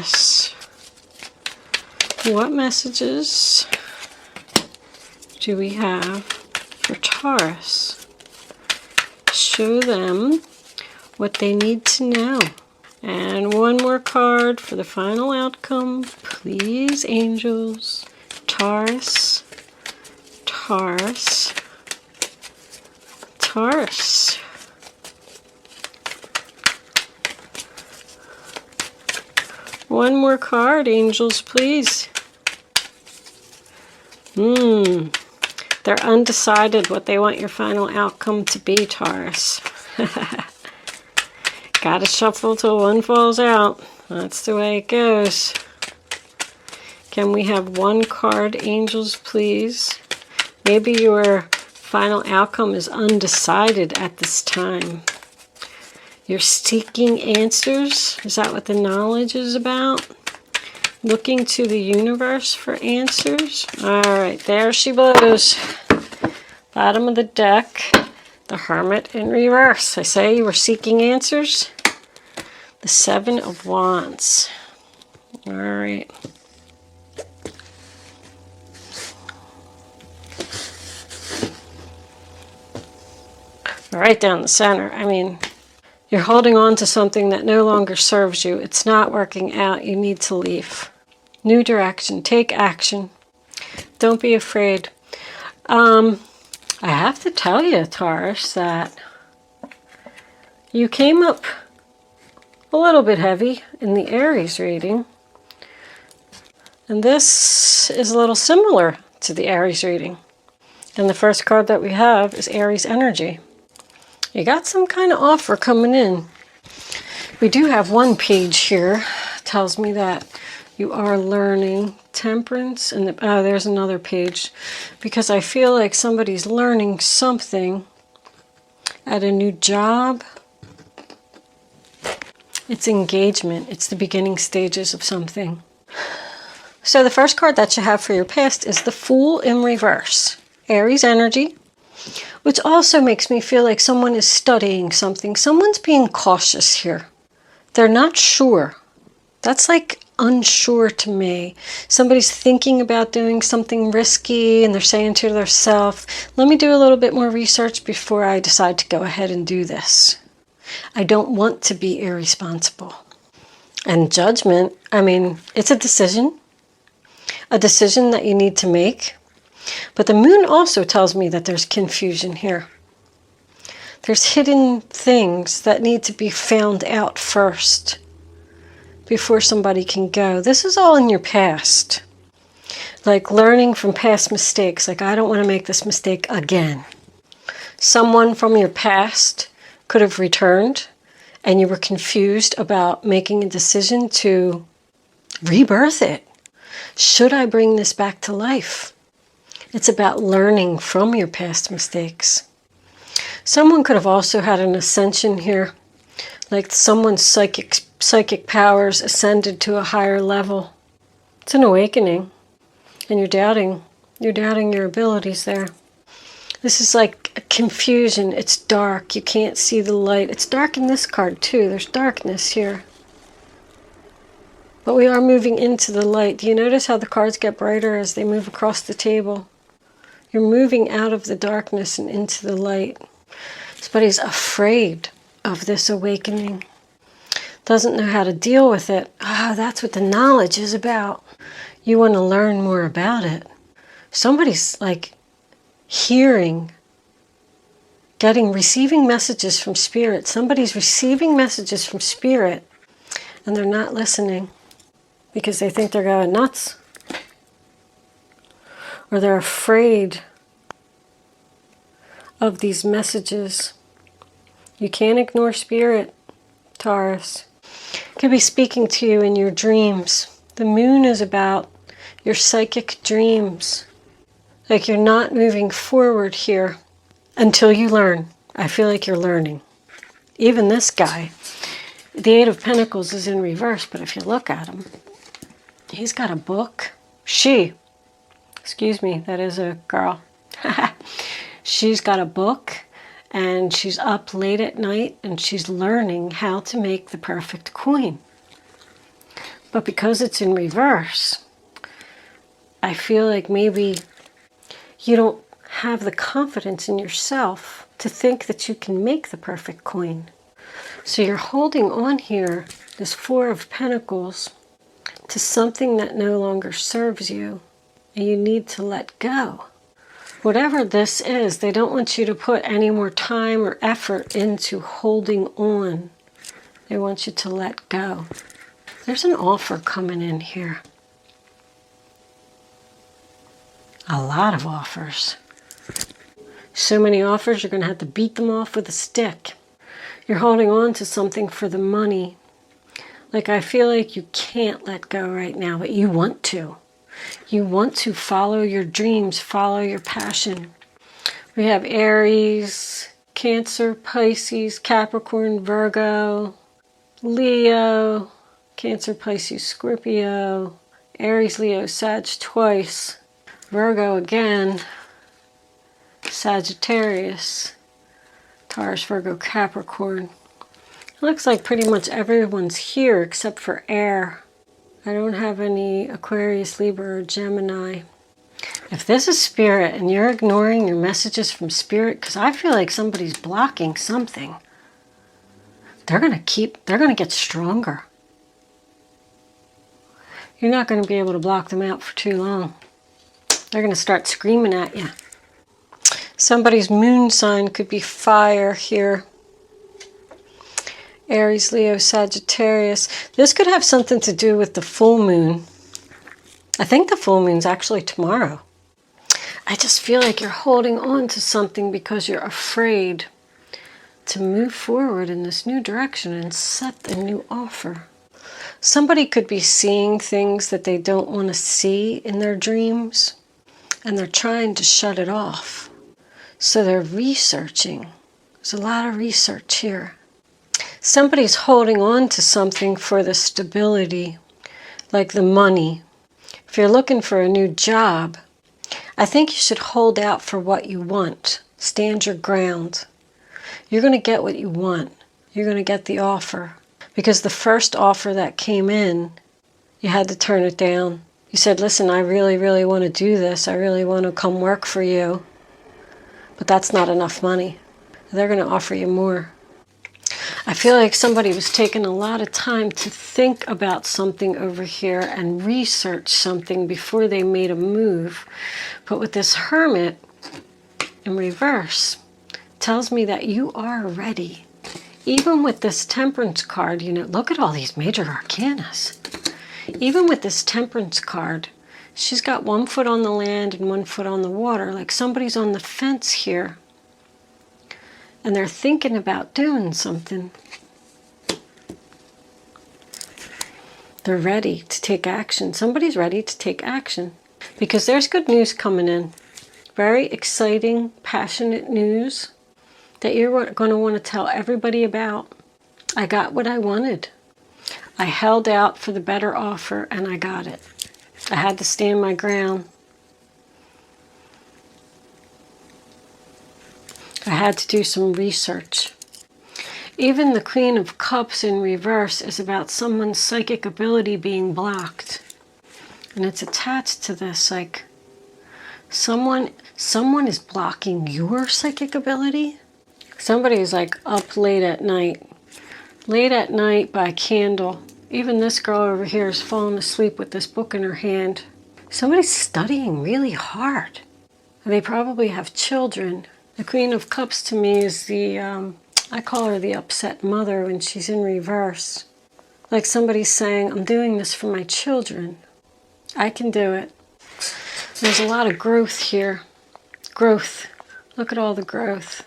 Taurus. What messages do we have for Taurus? Show them what they need to know. And one more card for the final outcome. Please, angels. Taurus. Taurus. Taurus. One more card, angels, please. They're undecided what they want your final outcome to be, Taurus. Gotta shuffle till one falls out. That's the way it goes. Can we have one card, angels, please? Maybe your final outcome is undecided at this time. You're seeking answers. Is that what the knowledge is about? Looking to the universe for answers. All right, there she blows. Bottom of the deck. The Hermit in reverse. I say you were seeking answers. The Seven of Wands. All right. Right down the center. I mean, you're holding on to something that no longer serves you. It's not working out. You need to leave. New direction. Take action. Don't be afraid. I have to tell you, Taurus, that you came up a little bit heavy in the Aries reading. And this is a little similar to the Aries reading. And the first card that we have is Aries energy. You got some kind of offer coming in. We do have one page here. Tells me that you are learning temperance. And there's another page. Because I feel like somebody's learning something at a new job. It's engagement. It's the beginning stages of something. So the first card that you have for your past is the Fool in reverse. Aries energy. Which also makes me feel like someone is studying something. Someone's being cautious here. They're not sure. That's like unsure to me. Somebody's thinking about doing something risky and they're saying to themselves, let me do a little bit more research before I decide to go ahead and do this. I don't want to be irresponsible. And judgment, I mean, it's a decision that you need to make. But the moon also tells me that there's confusion here. There's hidden things that need to be found out first before somebody can go. This is all in your past. Like learning from past mistakes. Like, I don't want to make this mistake again. Someone from your past could have returned and you were confused about making a decision to rebirth it. Should I bring this back to life? It's about learning from your past mistakes. Someone could have also had an ascension here, like someone's psychic powers ascended to a higher level. It's an awakening, and you're doubting your abilities there. This is like a confusion. It's dark. You can't see the light. It's dark in this card too. There's darkness here. But we are moving into the light. Do you notice how the cards get brighter as they move across the table? You're moving out of the darkness and into the light. Somebody's afraid of this awakening. Doesn't know how to deal with it. That's what the knowledge is about. You want to learn more about it. Somebody's like receiving messages from Spirit. Somebody's receiving messages from Spirit and they're not listening because they think they're going nuts. Or they're afraid of these messages. You can't ignore Spirit, Taurus. It could be speaking to you in your dreams. The moon is about your psychic dreams. Like you're not moving forward here until you learn. I feel like you're learning. Even this guy, the Eight of Pentacles is in reverse, but if you look at him, he's got a book. Excuse me, that is a girl. She's got a book and she's up late at night and she's learning how to make the perfect queen. But because it's in reverse, I feel like maybe you don't have the confidence in yourself to think that you can make the perfect coin. So you're holding on here, this Four of Pentacles, to something that no longer serves you, and you need to let go. Whatever this is, they don't want you to put any more time or effort into holding on. They want you to let go. There's an offer coming in here. A lot of offers. So many offers, you're going to have to beat them off with a stick. You're holding on to something for the money. Like, I feel like you can't let go right now, but you want to. You want to follow your dreams, follow your passion. We have Aries, Cancer, Pisces, Capricorn, Virgo, Leo, Cancer, Pisces, Scorpio, Aries, Leo, Sag twice, Virgo again, Sagittarius, Taurus, Virgo, Capricorn. It looks like pretty much everyone's here except for air. I don't have any Aquarius, Libra, or Gemini. If this is spirit and you're ignoring your messages from spirit, because I feel like somebody's blocking something, they're going to get stronger. You're not going to be able to block them out for too long. They're going to start screaming at you. Somebody's moon sign could be fire here. Aries, Leo, Sagittarius. This could have something to do with the full moon. I think the full moon's actually tomorrow. I just feel like you're holding on to something because you're afraid to move forward in this new direction and set a new offer. Somebody could be seeing things that they don't want to see in their dreams, and they're trying to shut it off. So they're researching. There's a lot of research here. Somebody's holding on to something for the stability, like the money. If you're looking for a new job, I think you should hold out for what you want. Stand your ground. You're going to get what you want. You're going to get the offer. Because the first offer that came in, you had to turn it down. You said, listen, I really, really want to do this. I really want to come work for you. But that's not enough money. They're going to offer you more. I feel like somebody was taking a lot of time to think about something over here and research something before they made a move. But with this Hermit in reverse, tells me that you are ready. Even with this Temperance card, look at all these major arcanas. Even with this Temperance card, she's got 1 foot on the land and 1 foot on the water. Like somebody's on the fence here. And they're thinking about doing something. They're ready to take action. Somebody's ready to take action. Because there's good news coming in. Very exciting, passionate news that you're going to want to tell everybody about. I got what I wanted. I held out for the better offer and I got it. I had to stand my ground. I had to do some research. Even the Queen of Cups in reverse is about someone's psychic ability being blocked. And it's attached to this, like someone is blocking your psychic ability. Somebody's like up late at night by a candle. Even this girl over here is falling asleep with this book in her hand. Somebody's studying really hard. They probably have children. The Queen of Cups to me is I call her the upset mother when she's in reverse. Like somebody's saying, I'm doing this for my children. I can do it. There's a lot of growth here. Growth. Look at all the growth.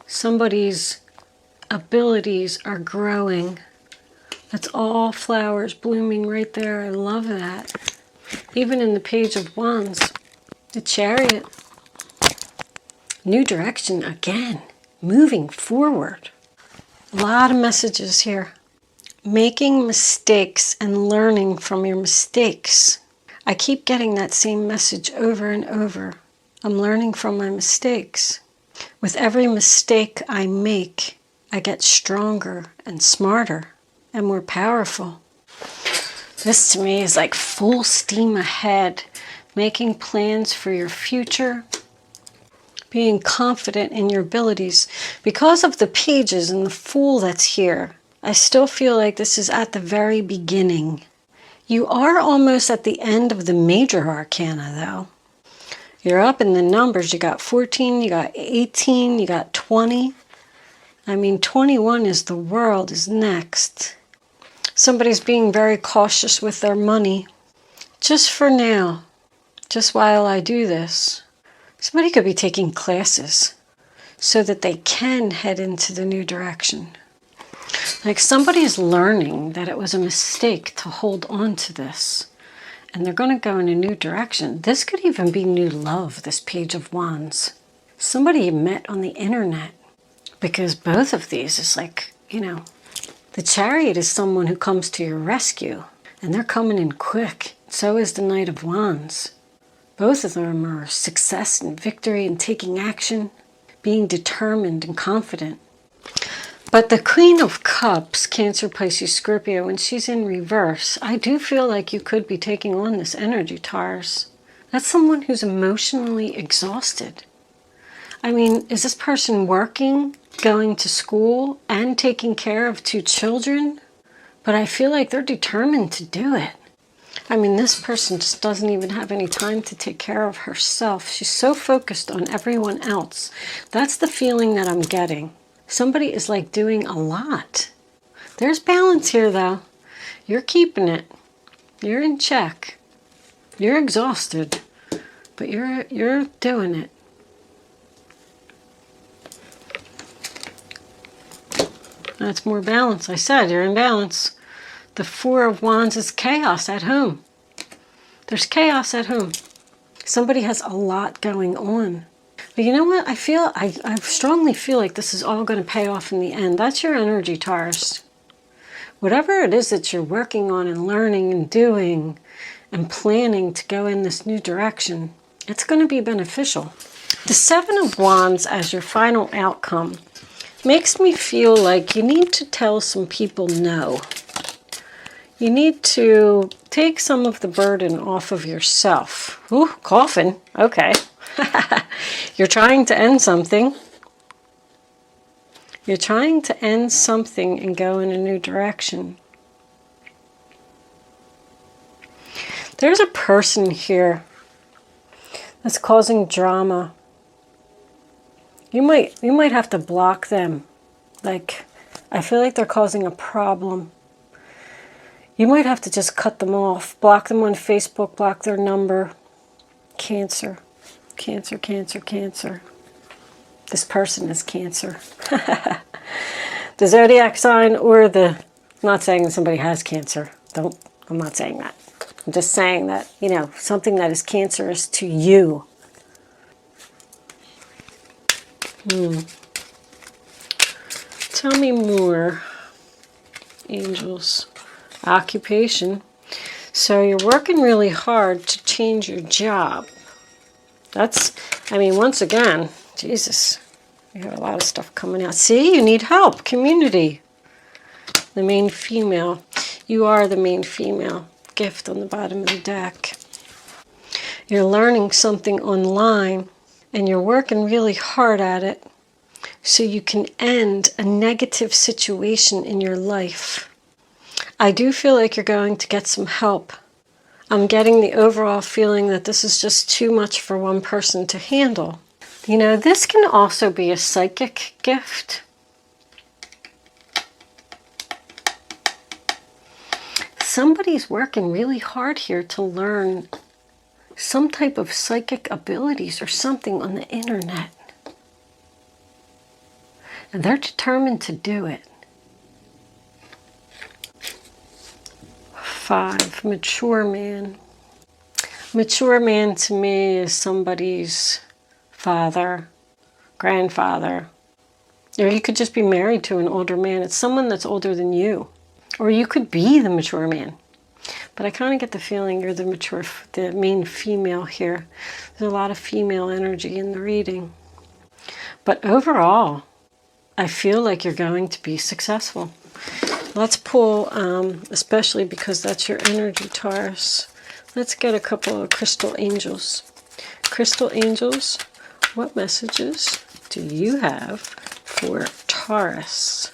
Somebody's abilities are growing. That's all flowers blooming right there. I love that. Even in the Page of Wands, the Chariot. New direction again. Moving forward. A lot of messages here. Making mistakes and learning from your mistakes. I keep getting that same message over and over. I'm learning from my mistakes. With every mistake I make, I get stronger and smarter and more powerful. This to me is like full steam ahead, making plans for your future, being confident in your abilities. Because of the pages and the Fool that's here, I still feel like this is at the very beginning. You are almost at the end of the major arcana though. You're up in the numbers. You got 14, you got 18, you got 20. I mean, 21 is the world is next. Somebody's being very cautious with their money. Just for now, just while I do this. Somebody could be taking classes so that they can head into the new direction. Like somebody's learning that it was a mistake to hold on to this. And they're going to go in a new direction. This could even be new love, this Page of Wands. Somebody you met on the internet. Because both of these is like, you know, the Chariot is someone who comes to your rescue. And they're coming in quick. So is the Knight of Wands. Both of them are success and victory and taking action, being determined and confident. But the Queen of Cups, Cancer, Pisces, Scorpio, when she's in reverse, I do feel like you could be taking on this energy, Taurus. That's someone who's emotionally exhausted. I mean, is this person working, going to school, and taking care of 2 children? But I feel like they're determined to do it. I mean, this person just doesn't even have any time to take care of herself. She's so focused on everyone else. That's the feeling that I'm getting. Somebody is like doing a lot. There's balance here though. You're keeping it. You're in check. You're exhausted, but you're doing it. That's more balance. I said you're in balance. The Four of Wands is chaos at home. There's chaos at home. Somebody has a lot going on. But you know what? I strongly feel like this is all going to pay off in the end. That's your energy, Taurus. Whatever it is that you're working on and learning and doing and planning to go in this new direction, it's going to be beneficial. The Seven of Wands as your final outcome makes me feel like you need to tell some people no. You need to take some of the burden off of yourself. Ooh, coughing. Okay. You're trying to end something. You're trying to end something and go in a new direction. There's a person here that's causing drama. You might have to block them. Like, I feel like they're causing a problem. You might have to just cut them off. Block them on Facebook, block their number. Cancer. Cancer, Cancer, Cancer. This person is Cancer. The zodiac sign or the... I'm not saying that somebody has cancer. I'm not saying that. I'm just saying that, you know, something that is cancerous to you. Tell me more, angels. Occupation. So you're working really hard to change your job. That's, I mean, once again, Jesus, you have a lot of stuff coming out. See, you need help. Community. The main female. You are the main female. Gift on the bottom of the deck. You're learning something online and you're working really hard at it so you can end a negative situation in your life. I do feel like you're going to get some help. I'm getting the overall feeling that this is just too much for one person to handle. You know, this can also be a psychic gift. Somebody's working really hard here to learn some type of psychic abilities or something on the internet. And they're determined to do it. 5, mature man. Mature man to me is somebody's father, grandfather. Or you could just be married to an older man. It's someone that's older than you. Or you could be the mature man. But I kind of get the feeling you're the main female here. There's a lot of female energy in the reading. But overall, I feel like you're going to be successful. Let's pull, especially because that's your energy, Taurus. Let's get a couple of crystal angels. Crystal angels, what messages do you have for Taurus?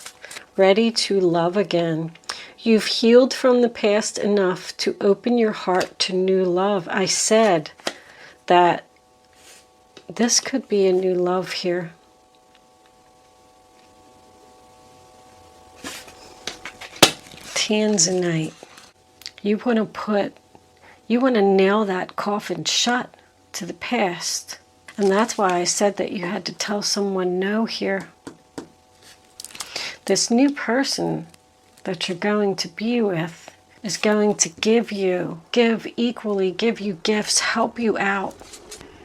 Ready to love again. You've healed from the past enough to open your heart to new love. I said that this could be a new love here. Tanzanite. You want to nail that coffin shut to the past. And that's why I said that you had to tell someone no here. This new person that you're going to be with is going to give you gifts, help you out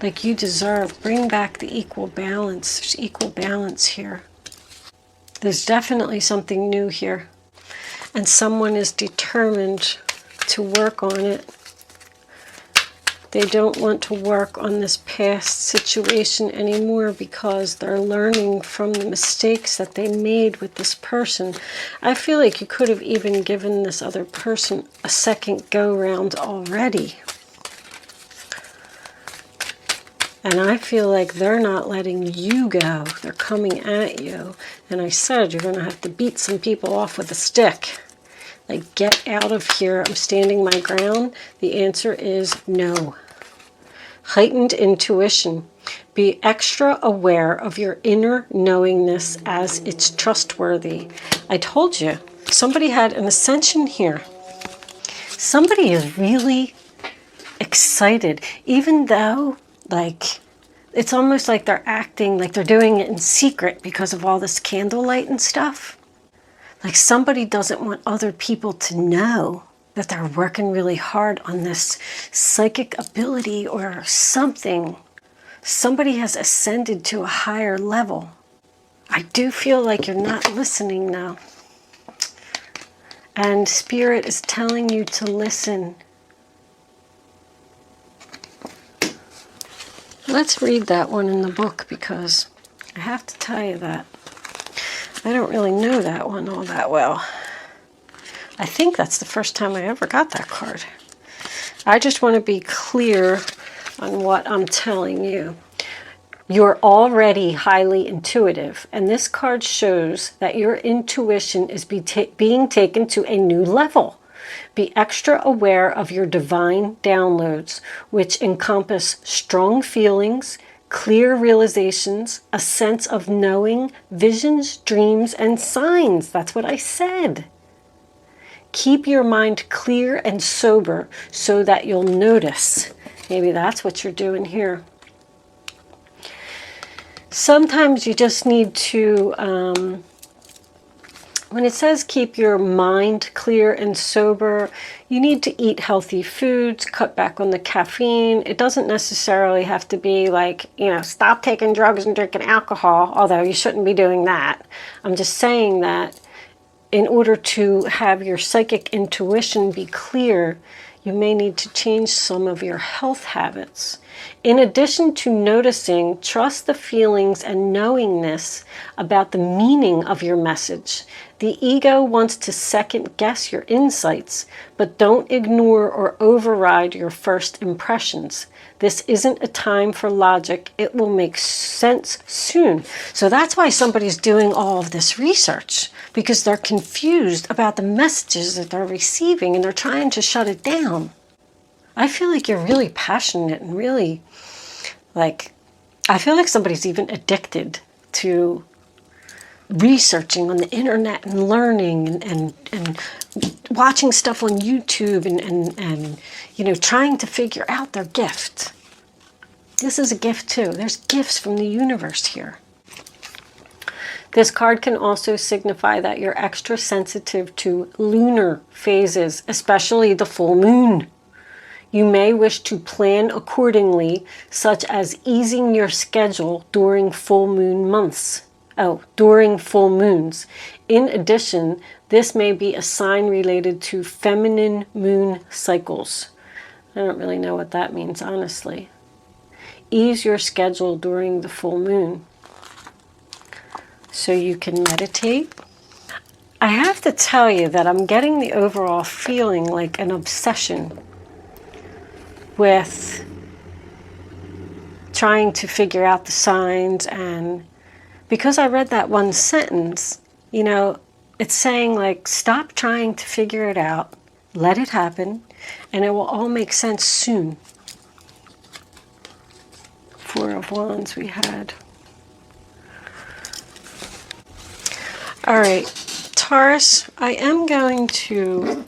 like you deserve. Bring back the equal balance. There's equal balance here. There's definitely something new here. And someone is determined to work on it. They don't want to work on this past situation anymore because they're learning from the mistakes that they made with this person. I feel like you could have even given this other person a second go-round already. And I feel like they're not letting you go. They're coming at you. And I said you're going to have to beat some people off with a stick. Like, get out of here. I'm standing my ground. The answer is no. Heightened intuition. Be extra aware of your inner knowingness as it's trustworthy. I told you, somebody had an ascension here. Somebody is really excited, even though, like, it's almost like they're acting like they're doing it in secret because of all this candlelight and stuff. Like somebody doesn't want other people to know that they're working really hard on this psychic ability or something. Somebody has ascended to a higher level. I do feel like you're not listening now. And Spirit is telling you to listen. Let's read that one in the book because I have to tell you that I don't really know that one all that well. I think that's the first time I ever got that card. I just want to be clear on what I'm telling you. You're already highly intuitive, and this card shows that your intuition is being taken to a new level. Be extra aware of your divine downloads, which encompass strong feelings, clear realizations, a sense of knowing, visions, dreams, and signs. That's what I said. Keep your mind clear and sober so that you'll notice. Maybe that's what you're doing here. Sometimes you just need to, when it says keep your mind clear and sober, you need to eat healthy foods, cut back on the caffeine. It doesn't necessarily have to be like, stop taking drugs and drinking alcohol, although you shouldn't be doing that. I'm just saying that in order to have your psychic intuition be clear, you may need to change some of your health habits. In addition to noticing, trust the feelings and knowingness about the meaning of your message. The ego wants to second guess your insights, but don't ignore or override your first impressions. This isn't a time for logic. It will make sense soon. So that's why somebody's doing all of this research, because they're confused about the messages that they're receiving and they're trying to shut it down. I feel like you're really passionate and really, I feel like somebody's even addicted to researching on the internet and learning and watching stuff on YouTube and trying to figure out their gift. This is a gift too. There's gifts from the universe here. This card can also signify that you're extra sensitive to lunar phases, especially the full moon. You may wish to plan accordingly, such as easing your schedule during full moon months. During full moons. In addition, this may be a sign related to feminine moon cycles. I don't really know what that means, honestly. Ease your schedule during the full moon so you can meditate. I have to tell you that I'm getting the overall feeling like an obsession with trying to figure out the signs. And because I read that one sentence, you know, it's saying like, stop trying to figure it out, let it happen, and it will all make sense soon. Four of Wands we had. All right, Taurus, I am going to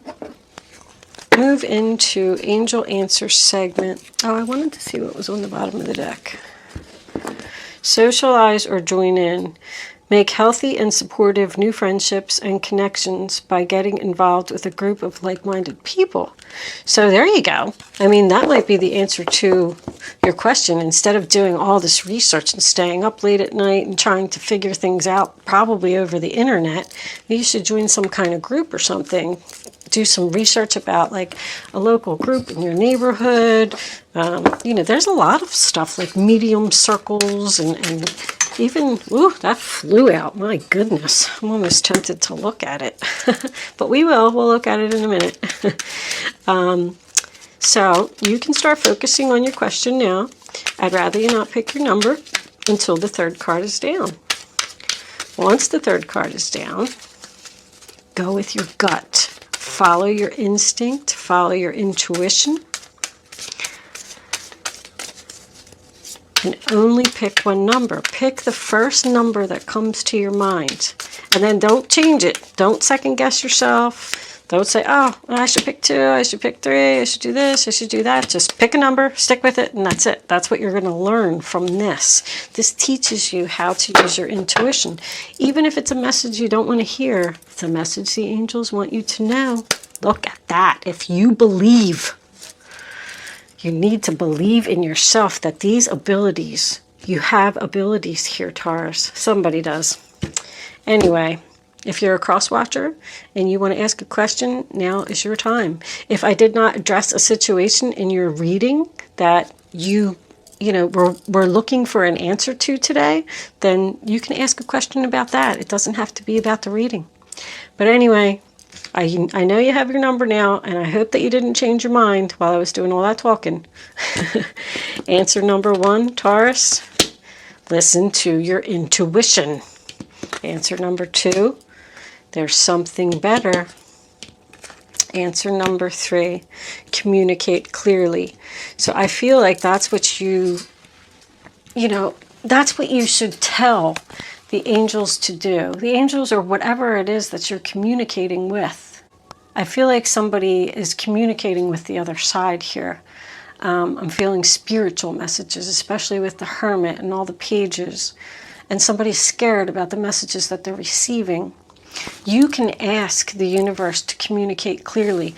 move into Angel Answer segment. Oh, I wanted to see what was on the bottom of the deck. Socialize or join in. Make healthy and supportive new friendships and connections by getting involved with a group of like-minded people. So there you go. I mean, that might be the answer to your question. Instead of doing all this research and staying up late at night and trying to figure things out, probably over the internet, you should join some kind of group or something. Do some research about like a local group in your neighborhood. You know, there's a lot of stuff like medium circles and even, ooh, that flew out. My goodness, I'm almost tempted to look at it. But we will. We'll look at it in a minute. So you can start focusing on your question now. I'd rather you not pick your number until the third card is down. Once the third card is down, go with your gut. Follow your instinct. Follow your intuition. And only pick one number. Pick the first number that comes to your mind. And then don't change it. Don't second guess yourself. Don't say, oh, I should pick 2, I should pick 3, I should do this, I should do that. Just pick a number, stick with it, and that's it. That's what you're going to learn from this. This teaches you how to use your intuition. Even if it's a message you don't want to hear, it's a message the angels want you to know. Look at that. If you believe, you need to believe in yourself that these abilities, you have abilities here, Taurus. Somebody does. Anyway, if you're a cross watcher and you want to ask a question, now is your time. If I did not address a situation in your reading that you know, we're looking for an answer to today, then you can ask a question about that. It doesn't have to be about the reading. But anyway, I know you have your number now, and I hope that you didn't change your mind while I was doing all that talking. Answer number 1, Taurus, listen to your intuition. Answer number 2, there's something better. Answer number 3, communicate clearly. So I feel like that's what you know, that's what you should tell the angels to do. The angels, or whatever it is that you're communicating with. I feel like somebody is communicating with the other side here. I'm feeling spiritual messages, especially with the Hermit and all the pages. And somebody's scared about the messages that they're receiving. You can ask the universe to communicate clearly.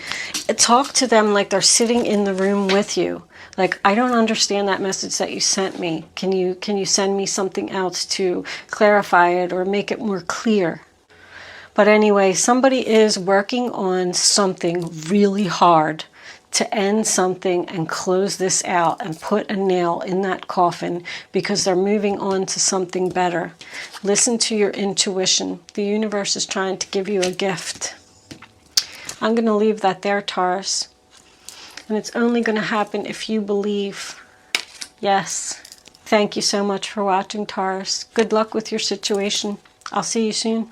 Talk to them like they're sitting in the room with you. Like, I don't understand that message that you sent me. Can you send me something else to clarify it or make it more clear? But anyway, somebody is working on something really hard to end something and close this out and put a nail in that coffin because they're moving on to something better. Listen to your intuition. The universe is trying to give you a gift. I'm going to leave that there, Taurus. And it's only going to happen if you believe. Yes. Thank you so much for watching, Taurus. Good luck with your situation. I'll see you soon.